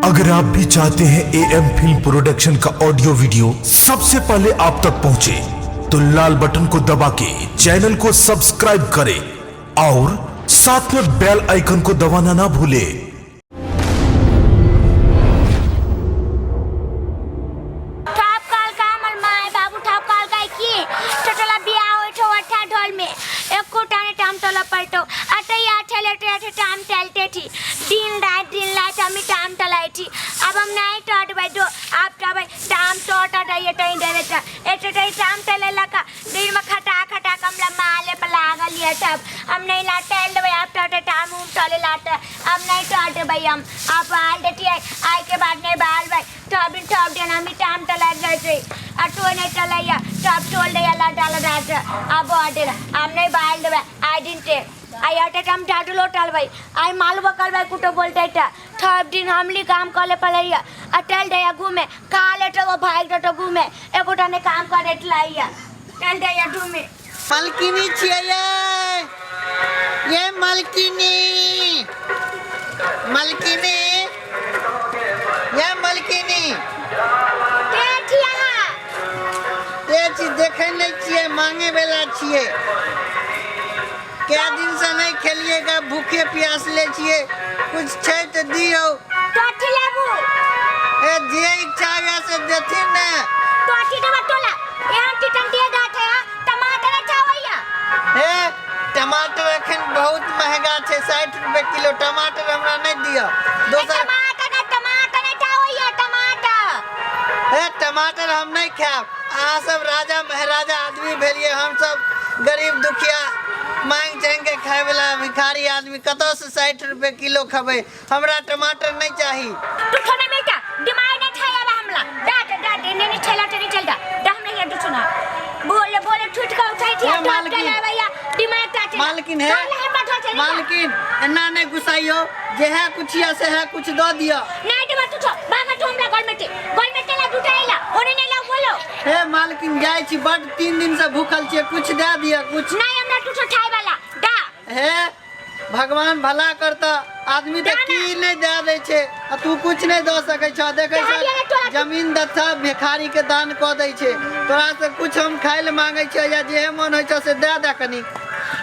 अगर आप भी चाहते हैं AM फिल्म प्रोडक्शन का ऑडियो वीडियो सबसे पहले आप तक पहुंचे, तो लाल बटन को दबा के चैनल को सब्सक्राइब करें और साथ में बेल आइकन को दबाना ना भूलें। दिन रात हमें टाइम टलाई थी। अब हम नहीं टॉट भाई दो आप तो भाई टाइम टॉट ये टाइम दे देता ऐसे टाइम टाइम टले लगा दिन में खटा खटा कमला माले पर लागा लिया तब हम नहीं लाते हैं भाई आप टॉट टाइम उम टले लाते अब नहीं टॉट भाई हम आप आल देती है आई के बाद नहीं बाल भाई टॉप दिन हमें टाइम टला जाते अटो नहीं टलाया टॉप टोल दे ला डाला डाटा अब ऑर्डर हम नहीं बाल दे आई डिडंट आई आटे काम टाटू लोटल भाई आई मालूम बकल भाई कुटो बोलते था थब दिन हमली काम करे पड़ैया अटल दया घूमे काले तो भाई तो घूमे एकोटा ने काम करे लाइया चल दया घूमे मलकिनी छिए ये मलकिनी मलकिनी ये मलकिनी के छिया ये चीज देखे नहीं छिए मांगे वाला छिए क्या दिन से नहीं खेलिएगा भूखे प्यास ले छिए कुछ छै तो दियो टोटी लेबू ए जे इच्छा है से देथिन ने टोटी दे बटोला यहां टिटन दिए गाते है टमाटर चावैया ए टमाटर अखन बहुत महंगा छे 60 रुपए किलो टमाटर हमरा नहीं दियो दोसर टमाटर चावैया टमाटर ए टमाटर हम नहीं खाब अहाँ सब राजा महाराजा आदमी भेलिए हम सब गरीब दुखिया मांग चांग के खाए वाला भिखारी आदमी कतो से 60 रुपए किलो खबे हमरा टमाटर नहीं चाहिए तू खाना बेटा दिमाग नहीं खाया हमला डाट नहीं चला तेरी चलदा हम नहीं है सुना बोले छूट का उठाई थी आप चला भैया दिमाग का मालकिन है मालकिन अन्ना नहीं गुस्साइयो जे है कुछ या से है कुछ दो दियो नहीं दे तू छो बाबा तू हमरा गोल में तेला दुटाइला ओने नहीं ला बोलो हे मालकिन जाय छी बड 3 दिन से भूखल छी कुछ दे दियो कुछ नहीं हमरा तू छो खाए वाला दा हे भगवान भला करता आदमी तो की नहीं दे दे छे तू कुछ नहीं दो सके छ देखे छ जमीन दथा भिखारी के दान क दे छे तोरा से कुछ हम खाए ले मांगे छ या जे मन होय छ से दे दे कनी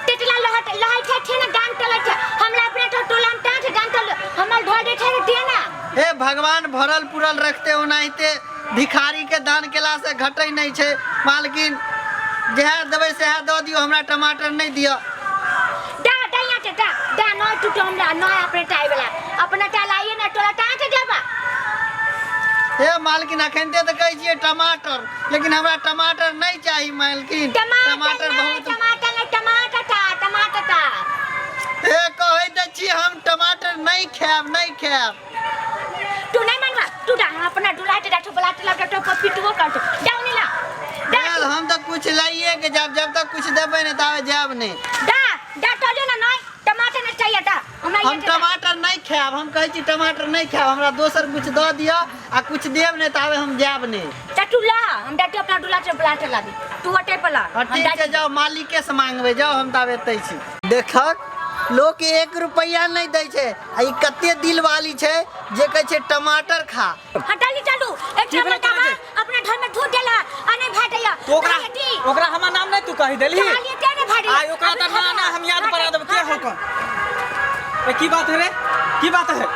टेटला लहट थे ना गान टला छ हमरा अपने तो टोलाम टाट गान टल हमर ढो दे छे दे ना हे भगवान भरल पुरल रखते ओनाइते भिखारी के दान केला से घटै नहीं छे मालकिन जह देबे से दो दियो हमरा टमाटर नहीं दियो दा नो तू हमरा नो अपने टाई वाला अपना टालाइए ना टोला टाट देबा हे मालकिन अखनते तो कह छिए टमाटर लेकिन हमरा टमाटर नहीं चाहिए मालकिन टमाटर बहुत टमाटर ता हे कहै त छी हम टमाटर नहीं खाब तू नहीं मनवा तू दा अपना डुलाटे दा ठोला तो पिटबो कर जाओ ला हम तो कुछ लाइए के जब तक कुछ देबे नहीं तावे जाब नहीं दा तो जो ना नहीं टमाटर नहीं चाहिए दा हम टमाटर नहीं खाब हम कहै छी टमाटर नहीं खाब हमरा दोसर कुछ दो दियो आ कुछ देब नहीं तावे हम जाब नहीं टटुला हम डाटी अपना डुलाटे बुलाटे लाबी तू हटे पला ठीक है जाओ मालिक के से मांगबे जाओ हम तावे तै छी देखक लोग 1 रुपया नहीं दे छे आई कते दिल वाली छे जे कह छे टमाटर खा हटाली चलू एक टमाटर अपना घर में धो देला अने भाटैया ओकरा हमर नाम नहीं तू कहि देली खाली तेने भाड़ी आई ओकरा त ना हम याद करा देब के हो ए की बात है रे की बात है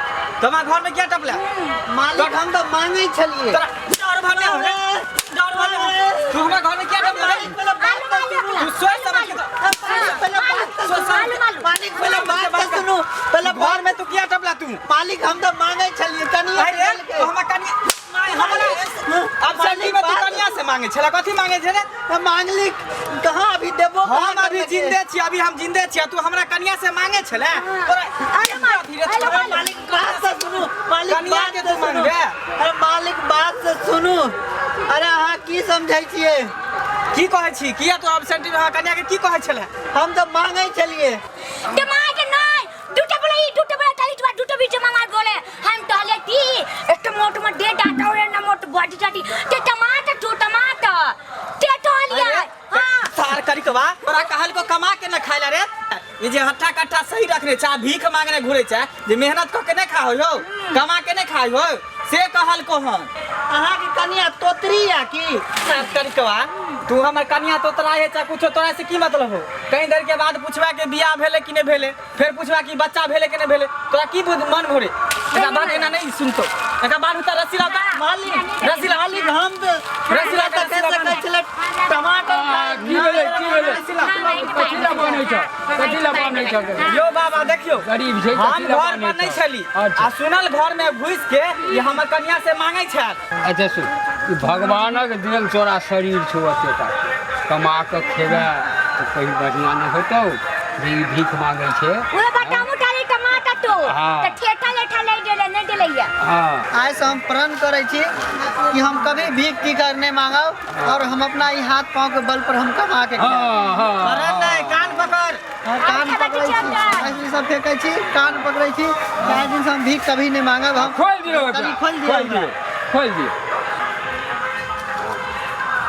तमा घर में क्या टपला मालिक हम तो मांगे छलिए डर भले हो रे डर भले हो तू हमरा घर में क्या टपला तू सोच समझ के मालिक पहले बात तो सुनो पहले घर में तू क्या टपला तू मालिक हम तो मांगे छलिए कनिया अरे तो हम कनिया अब सल्ली में तू कनिया से मांगे छला कथि मांगे छे रे मांगली कहां अभी देबो हम अभी जिंदे छी अभी हम जिंदे छी तू हमरा कनिया से मांगे छले अरे मालिक बात तो सुनो मालिक कनिया के तू मांगे अरे मालिक बात से सुनो अरे हां की समझै छिए की कहै छी किया तू एब्सेंट हां कनिया के की कहै छले हम तो मांगे छलिए टमाटर नहीं दूटा बोला ताली दूटा बीच मांगा बोले हम टले ती एक मोट दे डाटा और ना मोट बॉडी टाटी ते टमाटर ते टलिया हां सार करी के बा तोरा कहल को कमा के न खाइला रे ये जे हट्ठा कट्ठा सही रखने चा भीख मांगने घुरे चा जे मेहनत क के नहीं खाओ यो कमा के नहीं खाई हो से कहल को हन अहाँ की कनिया तोतरी या की कनिकवा तू हमर कनिया तोतरा है चाहे कुछ तोरा से की मतलब हो कहीं देर के बाद पूछबा के बियाह भेले कि नहीं भेले फिर पूछबा कि बच्चा भेले कि नहीं भेले तोरा की मन भरे एका बात एना नहीं सुनतो एका बात उतर रसीला मालिक रसीला मालिक हम तो रसीला तो कैसे कहै छले टमाटर की भेलै कथिला बनै छ कथिला बनै छ यो बाबा देखियो गरीब छै हम घर पर नहीं छली आ सुनल घर में घुस के ये हमर कन्या से मांगे छै अच्छा सुन ई भगवानक देल तोरा शरीर छौ एतेटा कमा के खेबे तो कहीं बढ़िया नहीं होतौ जे ई भीख मांगे छै वो बतामु टाले टमाटर तो हाँ। ठेठा लेठा ले गेले नहीं देलैया हां आज से हम प्रण करे छी कि हम कभी भीख की कर नहीं मांगब और हम अपना ई हाथ पांव के बल पर हम कमा के हां हां अरे नहीं कान पकड़ कान पकड़ै छी ऐसे सब फेंकै छी कान पकड़ै छी चाहे दिन से हम भीख कभी नहीं मांगब हम खोल दियो कभी खोल दियो खोल दियो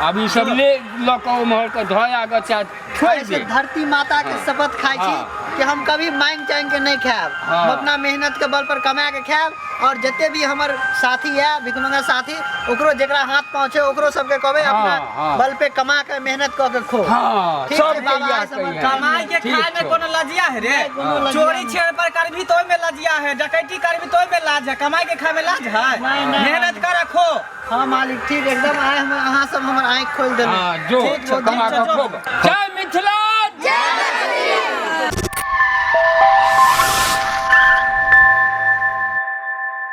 अभी सब ले लको महल के धोया गचा छोड़ ऐसे दे धरती माता के शपथ खाई छी कि हम कभी मांग चांग के नहीं खाएब हम अपना मेहनत के बल पर कमा के खाएब और जते भी हमर साथी है भिखमंगा साथी ओकरो जेकरा हाथ पहुंचे ओकरो सबके कहबे अपना बल पे कमा के मेहनत क के खो हां ठीक सब है बाबा, कहिया ऐसे मत कमाई के खाए में कोनो लजिया है रे कोनो लजिया चोरी छेड़ पर करबी तो में लजिया है डकैती करबी तो में लाज है कमाई के खाए में लाज है नहीं, नहीं। मेहनत कर रखो हाँ मालिक ठीक एकदम आए हम अहाँ सब हमर आँख खोल देलहुँ हां जो ठीक, वो कमा दिन के से जो- खूब चल